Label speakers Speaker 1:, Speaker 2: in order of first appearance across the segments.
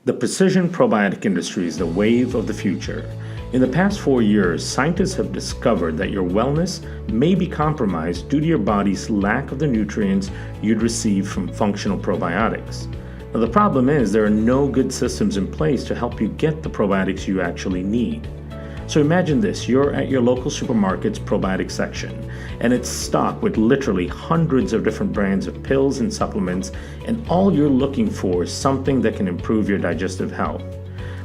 Speaker 1: The precision probiotic industry is the wave of the future. In the past 4 years, scientists have discovered that your wellness may be compromised due to your body's lack of the nutrients you'd receive from functional probiotics. Now, the problem is there are no good systems in place to help you get the probiotics you actually need. So imagine this, you're at your local supermarket's probiotic section, and it's stocked with literally hundreds of different brands of pills and supplements, and all you're looking for is something that can improve your digestive health.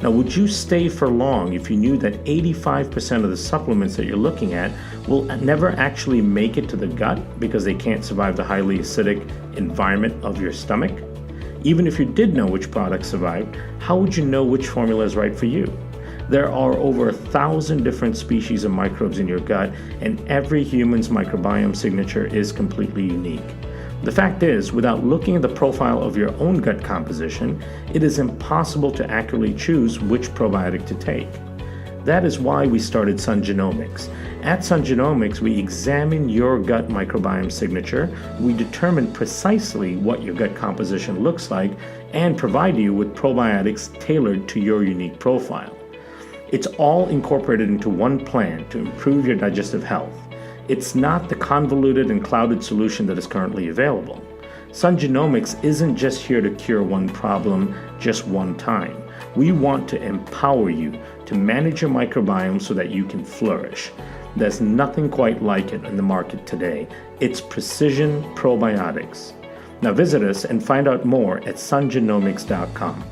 Speaker 1: Now, would you stay for long if you knew that 85% of the supplements that you're looking at will never actually make it to the gut because they can't survive the highly acidic environment of your stomach? Even if you did know which products survived, how would you know which formula is right for you? There are over 1,000 different species of microbes in your gut, and every human's microbiome signature is completely unique. The fact is, without looking at the profile of your own gut composition, it is impossible to accurately choose which probiotic to take. That is why we started Sun Genomics. At Sun Genomics, we examine your gut microbiome signature, we determine precisely what your gut composition looks like, and provide you with probiotics tailored to your unique profile. It's all incorporated into one plan to improve your digestive health. It's not the convoluted and clouded solution that is currently available. Sun Genomics isn't just here to cure one problem just one time. We want to empower you to manage your microbiome so that you can flourish. There's nothing quite like it in the market today. It's precision probiotics. Now visit us and find out more at sungenomics.com.